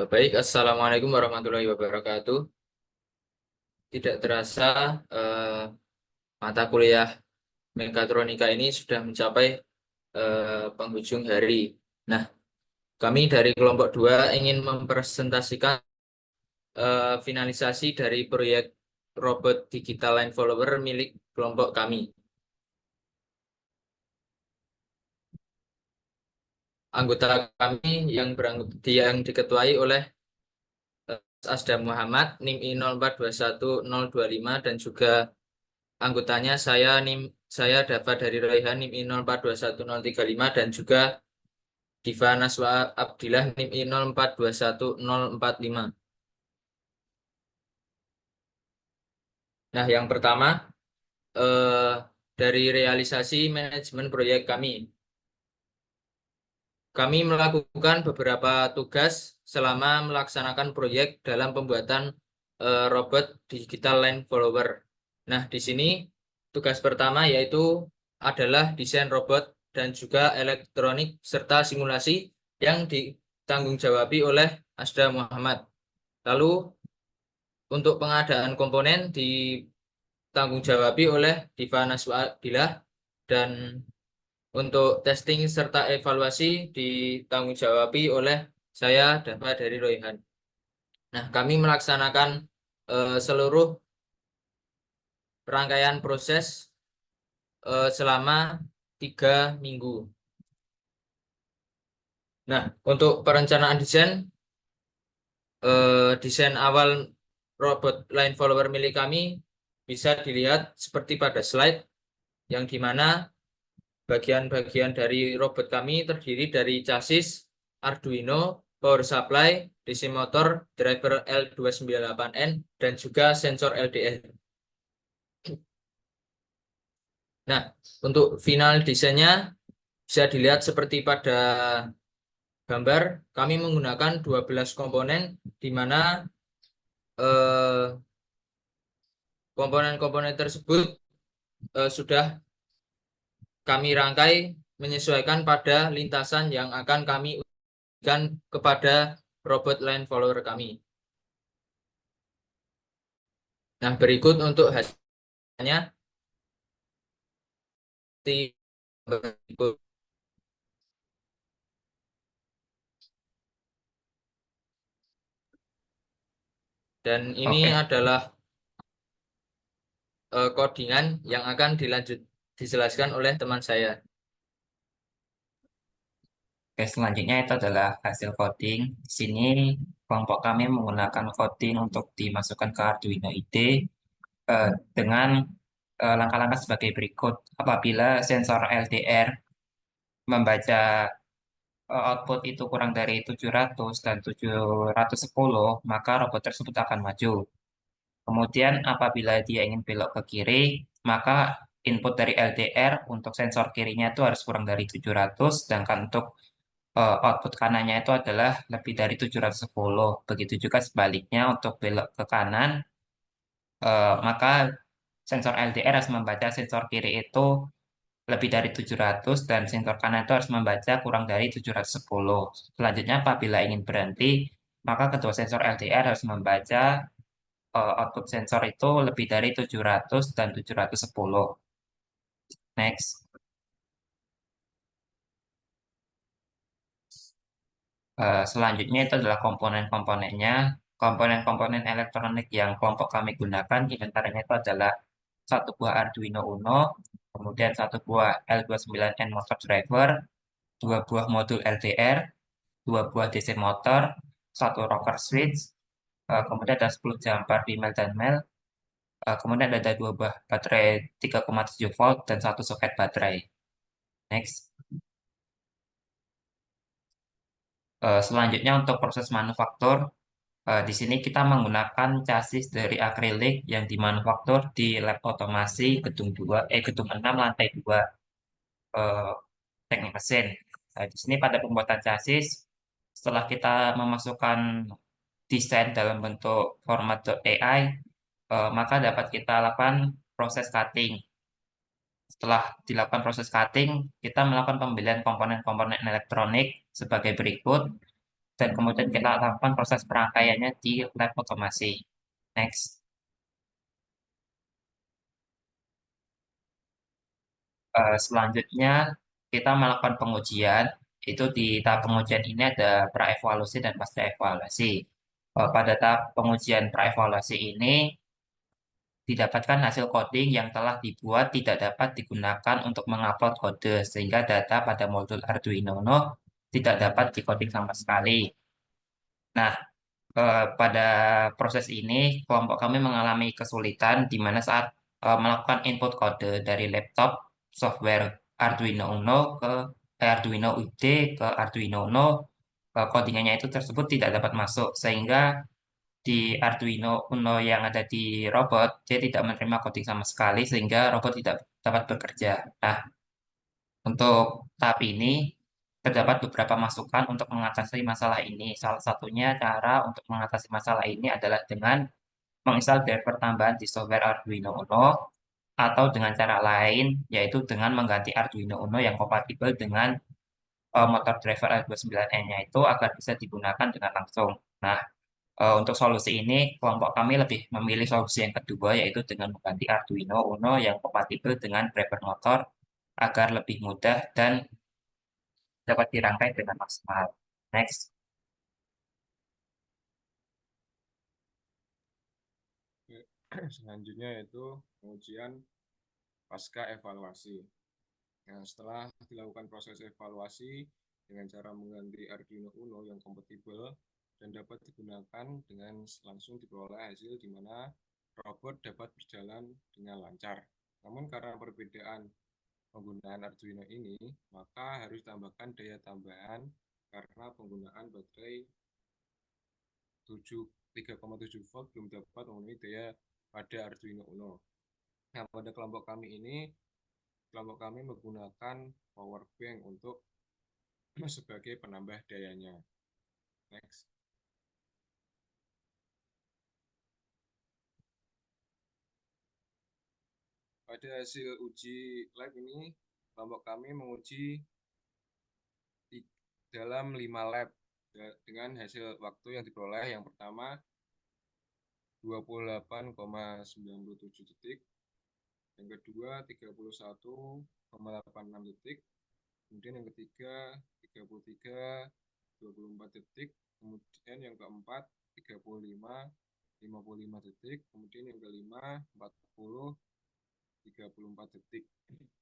Baik, Assalamualaikum warahmatullahi wabarakatuh. Tidak terasa mata kuliah mekatronika ini sudah mencapai penghujung hari. Nah, kami dari kelompok 2 ingin mempresentasikan finalisasi dari proyek robot digital line follower milik kelompok kami. Anggota kami yang diketuai oleh Asda Muhammad, NIM I04211025 dan juga anggotanya saya Dava dari Raihan NIM I04211035 dan juga Diva Naswa Abdillah NIM I04211045. Nah, yang pertama eh, dari realisasi manajemen proyek kami. Kami melakukan beberapa tugas selama melaksanakan proyek dalam pembuatan robot digital line follower. Nah, di sini tugas pertama yaitu adalah desain robot dan juga elektronik serta simulasi yang ditanggung-jawabi oleh Asda Muhammad. Lalu untuk pengadaan komponen ditanggung-jawabi oleh Diva Naswa dan untuk testing serta evaluasi ditanggung-jawabi oleh saya Dava dari Royhan. Nah, kami melaksanakan seluruh rangkaian proses selama 3 minggu. Nah, untuk perencanaan desain awal robot line follower milik kami bisa dilihat seperti pada slide yang dimana bagian-bagian dari robot kami terdiri dari chassis, Arduino, power supply, DC motor, driver L298N, dan juga sensor LDR. Nah, untuk final desainnya bisa dilihat seperti pada gambar, kami menggunakan 12 komponen di mana eh, komponen-komponen tersebut sudah kami rangkai menyesuaikan pada lintasan yang akan kami berikan kepada robot line follower kami. Nah, berikut untuk hasilnya berikut. Dan ini Oke, adalah codingan yang akan dijelaskan oleh teman saya. oke, selanjutnya itu adalah hasil coding. Di sini kelompok kami menggunakan coding untuk dimasukkan ke Arduino IDE dengan langkah-langkah sebagai berikut. Apabila sensor LDR membaca output itu kurang dari 700 dan 710, maka robot tersebut akan maju. Kemudian apabila dia ingin belok ke kiri, maka input dari LDR untuk sensor kirinya itu harus kurang dari 700, sedangkan untuk output kanannya itu adalah lebih dari 710. Begitu juga sebaliknya untuk belok ke kanan, maka sensor LDR harus membaca sensor kiri itu lebih dari 700 dan sensor kanan itu harus membaca kurang dari 710. Selanjutnya apabila ingin berhenti, maka kedua sensor LDR harus membaca output sensor itu lebih dari 700 dan 710. Next. Selanjutnya itu adalah komponen-komponennya. Komponen-komponen elektronik yang kelompok kami gunakan, di antaranya itu adalah satu buah Arduino Uno, kemudian satu buah L29N motor driver, dua buah modul LDR, dua buah DC motor, satu rocker switch, kemudian ada 10 jumper female dan male, kemudian ada dua buah baterai 3,7 volt dan satu soket baterai. Next. Selanjutnya untuk proses manufaktur, di sini kita menggunakan chassis dari akrilik yang dimanufaktur di lab otomasi gedung 6 lantai 2 eh, teknik mesin. Di sini pada pembuatan chassis, setelah kita memasukkan desain dalam bentuk format .ai, maka dapat kita lakukan proses cutting. Setelah dilakukan proses cutting, kita melakukan pembelian komponen-komponen elektronik sebagai berikut. dan kemudian kita lakukan proses perangkaiannya di lab otomasi. Next. Selanjutnya kita melakukan pengujian. Itu di tahap pengujian ini ada praevaluasi dan pasca evaluasi. Pada tahap pengujian praevaluasi ini didapatkan hasil coding yang telah dibuat tidak dapat digunakan untuk mengupload kode sehingga data pada modul Arduino Uno tidak dapat dikoding sama sekali. Nah, pada proses ini kelompok kami mengalami kesulitan di mana saat melakukan input kode dari laptop software Arduino Uno ke Arduino IDE ke Arduino Uno, codingannya itu tersebut tidak dapat masuk sehingga di Arduino Uno yang ada di robot, dia tidak menerima coding sama sekali sehingga robot tidak dapat bekerja. Nah, untuk tahap ini terdapat beberapa masukan untuk mengatasi masalah ini. Salah satunya cara untuk mengatasi masalah ini adalah dengan menginstal driver tambahan di software Arduino Uno atau dengan cara lain yaitu dengan mengganti Arduino Uno yang kompatibel dengan motor driver R29N-nya itu agar bisa digunakan dengan langsung. Nah, untuk solusi ini, kelompok kami lebih memilih solusi yang kedua, yaitu dengan mengganti Arduino Uno yang kompatibel dengan driver motor agar lebih mudah dan dapat dirangkai dengan maksimal. Next. Selanjutnya yaitu pengujian pasca evaluasi. Nah, setelah dilakukan proses evaluasi dengan cara mengganti Arduino Uno yang kompatibel dan dapat digunakan dengan langsung diperoleh hasil di mana robot dapat berjalan dengan lancar. Namun karena perbedaan penggunaan Arduino ini, maka harus ditambahkan daya tambahan karena penggunaan baterai 3,7 volt belum dapat memenuhi daya pada Arduino Uno. Nah, pada kelompok kami menggunakan power bank untuk sebagai penambah dayanya. Next. Pada hasil uji lab ini, kelompok kami menguji dalam 5 lab dengan hasil waktu yang diperoleh. Yang pertama 28,97 detik, yang kedua 31,86 detik, kemudian yang ketiga 33,24 detik, kemudian yang keempat 35,55 detik, kemudian yang kelima 40,34 detik.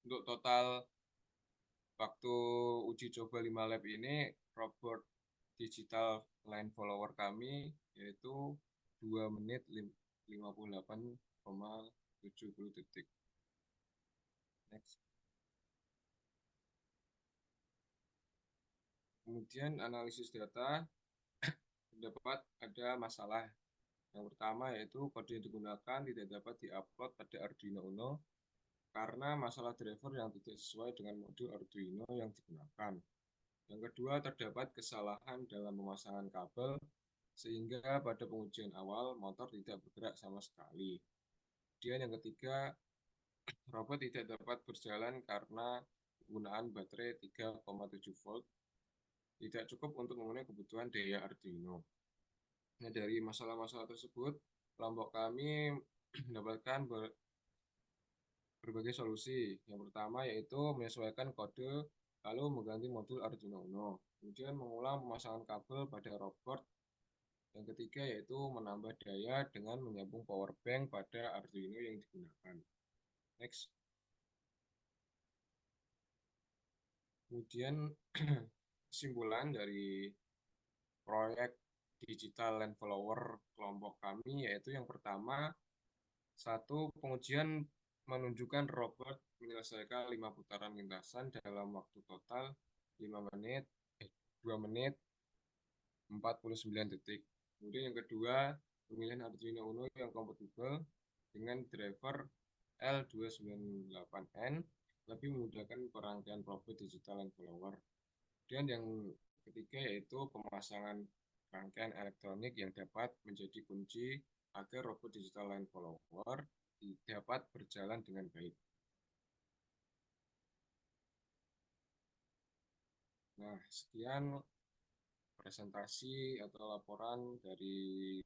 Untuk total waktu uji coba 5 lab ini, robot digital line follower kami yaitu 2 menit 58,70 detik. Next. Kemudian analisis data dapat ada masalah. Yang pertama yaitu kode yang digunakan tidak dapat diupload pada Arduino Uno karena masalah driver yang tidak sesuai dengan modul Arduino yang digunakan. Yang kedua, terdapat kesalahan dalam pemasangan kabel sehingga pada pengujian awal motor tidak bergerak sama sekali. Kemudian yang ketiga, robot tidak dapat berjalan karena penggunaan baterai 3,7 volt tidak cukup untuk memenuhi kebutuhan daya Arduino. Nah, dari masalah-masalah tersebut, kelompok kami mendapatkan berbagai solusi. Yang pertama yaitu menyesuaikan kode lalu mengganti modul Arduino Uno. Kemudian mengulang pemasangan kabel pada robot. Yang ketiga yaitu menambah daya dengan menyambung power bank pada Arduino yang digunakan. Next. Kemudian kesimpulan dari proyek digital land follower kelompok kami yaitu yang pertama, satu, pengujian menunjukkan robot menyelesaikan 5 putaran lintasan dalam waktu total 2 menit 49 detik. Kemudian yang kedua, pemilihan Arduino Uno yang kompatibel dengan driver L298N lebih memudahkan perangkaian robot digital land follower. Dan yang ketiga yaitu pemasangan rangkaian elektronik yang dapat menjadi kunci agar robot digital line follower dapat berjalan dengan baik. Nah, sekian presentasi atau laporan dari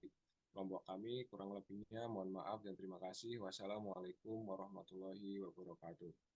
kelompok kami. Kurang lebihnya mohon maaf dan terima kasih. Wassalamualaikum warahmatullahi wabarakatuh.